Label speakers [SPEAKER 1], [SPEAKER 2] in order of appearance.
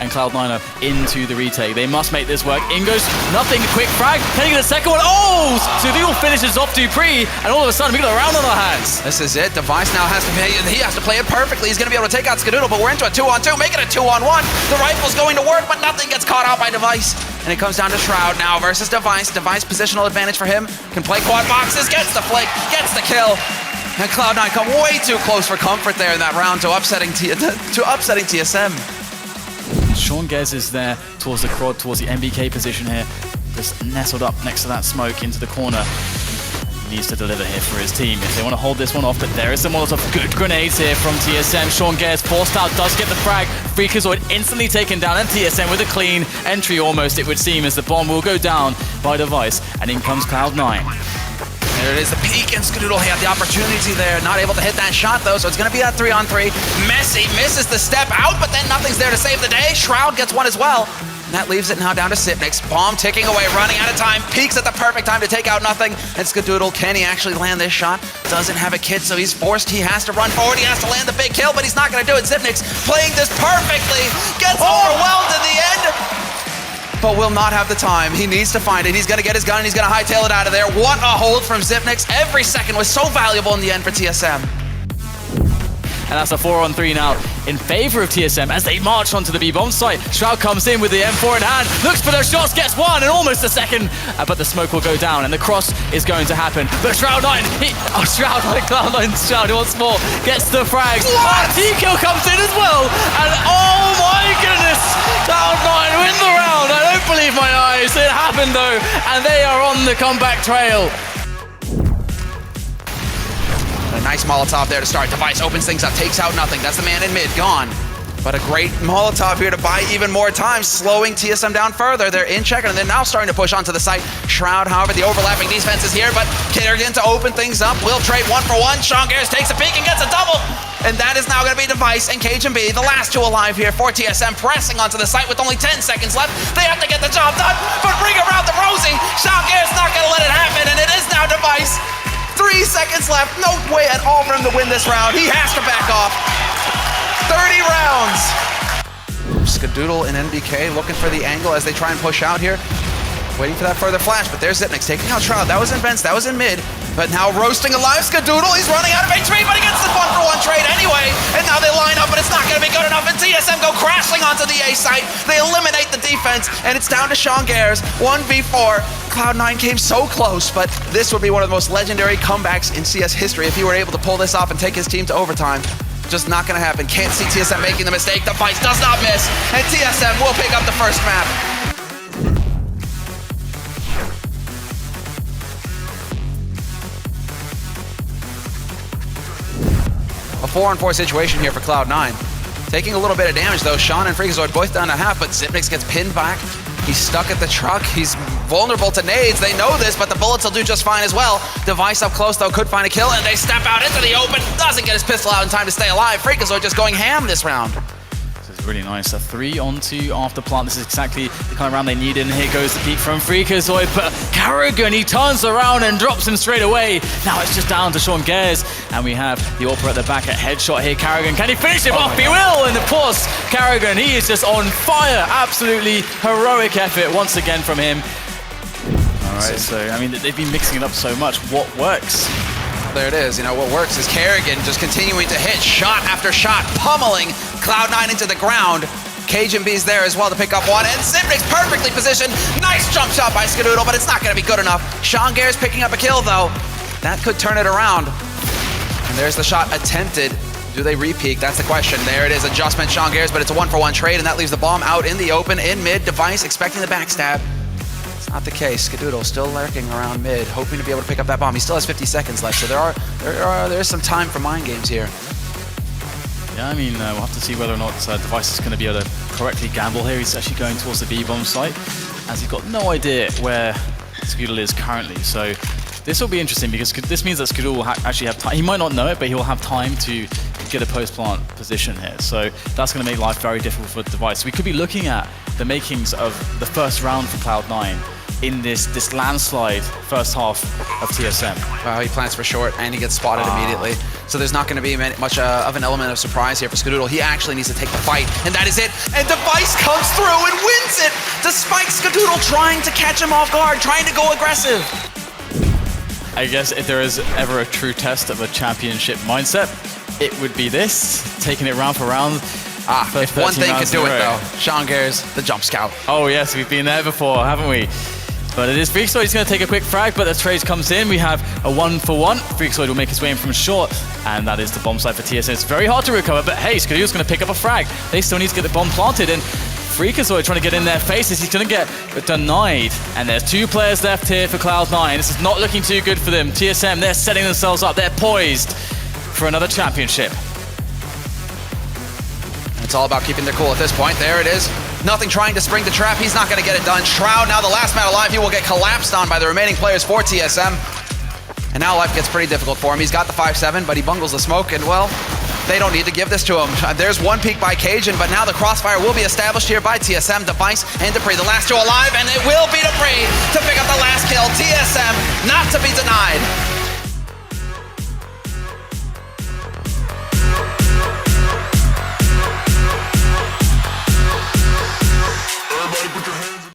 [SPEAKER 1] and Cloud9 are into the retake. They must make this work. In goes nothing, quick frag, can he get a second one? Oh! Skadoodle finishes off Dupree, and all of a sudden we got a round on our hands.
[SPEAKER 2] This is it. Device now has to play it perfectly. He's going to be able to take out Skadoodle, but we're into a 2-on-2, make it a 2-on-1. The rifle's going to work, but nothing gets caught out by Device. And it comes down to Shroud now versus Device. Device positional advantage for him. Can play quad boxes, gets the flick, gets the kill. And Cloud9 come way too close for comfort there in that round to upsetting TSM.
[SPEAKER 1] Sean Gez is there towards the quad, towards the MBK position here. Just nestled up next to that smoke into the corner. He needs to deliver here for his team if they want to hold this one off, but there is some Molotov. Good grenades here from TSM. Sean Gez forced out, does get the frag. Freakazoid instantly taken down, and TSM with a clean entry almost, it would seem, as the bomb will go down by Device, and in comes Cloud9.
[SPEAKER 2] There it is, the peek, and Skadoodle had the opportunity there. Not able to hit that shot, though, so it's going to be that 3-on-3. Messi misses the step out, but then nothing's there to save the day. Shroud gets one as well. And that leaves it now down to Sipnix. Bomb ticking away, running out of time. Peeks at the perfect time to take out nothing. And Skadoodle, can he actually land this shot? Doesn't have a kit, so he's forced. He has to run forward. He has to land the big kill, but he's not going to do it. Sipnix playing this perfectly. Gets overwhelmed in the end, but will not have the time. He needs to find it. He's going to get his gun, and he's going to hightail it out of there. What a hold from Zipnix. Every second was so valuable in the end for TSM.
[SPEAKER 1] And that's a 4-on-3 now in favor of TSM as they march onto the B-bomb site. Shroud comes in with the M4 in hand, looks for those shots, gets one and almost a second, but the smoke will go down and the cross is going to happen. But Shroud9, Cloud9 once more, gets the frags. T-kill comes in as well, and oh my goodness, Cloud9 win the round. I don't believe my eyes. It happened though, and they are on the comeback trail.
[SPEAKER 2] A nice Molotov there to start. Device opens things up, takes out nothing. That's the man in mid, gone. But a great Molotov here to buy even more time, slowing TSM down further. They're in check, and they're now starting to push onto the site. Shroud, however, the overlapping defense is here, but Kerrigan to open things up. Will trade 1-for-1. Sean Gez takes a peek and gets a double. And that is now going to be Device and Cajun B, the last two alive here for TSM, pressing onto the site with only 10 seconds left. They have to get the job done, but bring around the Rosie. Sean Gez not going to let it happen, and it is now Device. 3 seconds left, no way at all for him to win this round. He has to back off. 30 rounds. Skadoodle and NBK looking for the angle as they try and push out here. Waiting for that further flash, but there's Zipnix taking out Shroud. That was in Vents, that was in mid. But now roasting alive Skadoodle. He's running out of HP, but he gets the 1-for-1 trade anyway. And now they line up, but it's not going to be good enough. And TSM go crashing onto the A site. They eliminate the defense, and it's down to Sean Gez. 1v4. Cloud9 came so close, but this would be one of the most legendary comebacks in CS history if he were able to pull this off and take his team to overtime. Just not going to happen. Can't see TSM making the mistake. Device does not miss, and TSM will pick up the first map. A 4-on-4 situation here for Cloud9. Taking a little bit of damage though. Sean and Freakazoid both down to half, but Zipnix gets pinned back. He's stuck at the truck. He's vulnerable to nades. They know this, but the bullets will do just fine as well. Device up close though, could find a kill, and they step out into the open. Doesn't get his pistol out in time to stay alive. Freakazoid just going ham this round.
[SPEAKER 1] This is really nice. A 3-on-2 after plant. This is exactly the kind of round they needed. And here goes the peek from Freakazoid. But Kerrigan, he turns around and drops him straight away. Now it's just down to Sean Gez. And we have the AWPer at the back at headshot here. Kerrigan, can he finish him off? He will! And of course, Kerrigan, he is just on fire. Absolutely heroic effort once again from him. All right, so, I mean, they've been mixing it up so much. What works?
[SPEAKER 2] There it is. You know, what works is Kerrigan just continuing to hit shot after shot, pummeling Cloud9 into the ground. Cajun B's there as well to pick up one, and Zipnix perfectly positioned. Nice jump shot by Skadoodle, but it's not going to be good enough. Sean Gez picking up a kill, though. That could turn it around. And there's the shot attempted. Do they re-peek? That's the question. There it is, adjustment, Sean Gez, but it's a 1-for-1 trade, and that leaves the bomb out in the open, in mid. Device expecting the backstab. It's not the case. Skadoodle still lurking around mid, hoping to be able to pick up that bomb. He still has 50 seconds left, so there's some time for mind games here.
[SPEAKER 1] Yeah, I mean, we'll have to see whether or not Device is going to be able to correctly gamble here. He's actually going towards the B-bomb site, as he's got no idea where Skadoodle is currently. So this will be interesting, because this means that Skadoodle will actually have time. He might not know it, but he will have time to get a post-plant position here. So that's going to make life very difficult for Device. We could be looking at the makings of the first round for Cloud9, in this landslide first half of TSM.
[SPEAKER 2] Wow, he plants for short and he gets spotted immediately. So there's not going to be much of an element of surprise here for Skadoodle. He actually needs to take the fight, and that is it. And Device comes through and wins it, despite Skadoodle trying to catch him off guard, trying to go aggressive.
[SPEAKER 1] I guess if there is ever a true test of a championship mindset, it would be this, taking it round for round.
[SPEAKER 2] If one thing could do it though, Sean Gares, the jump scout.
[SPEAKER 1] Oh yes, we've been there before, haven't we? But it is Freakazoid. He's going to take a quick frag, but the trade comes in. We have a 1-for-1. Freakazoid will make his way in from short, and that is the bomb site for TSM. It's very hard to recover, but hey, Skadoodle's going to pick up a frag. They still need to get the bomb planted, and Freakazoid trying to get in their faces. He's going to get denied, and there's 2 players left here for Cloud9. This is not looking too good for them. TSM, they're setting themselves up. They're poised for another championship.
[SPEAKER 2] It's all about keeping their cool at this point. There it is. Nothing trying to spring the trap. He's not going to get it done. Shroud, now the last man alive. He will get collapsed on by the remaining players for TSM. And now life gets pretty difficult for him. He's got the 5-7, but he bungles the smoke, and well, they don't need to give this to him. There's one peek by Cajun, but now the crossfire will be established here by TSM, Device, and Dupree. The last 2 alive, and it will be Dupree to pick up the last kill. TSM not to be denied.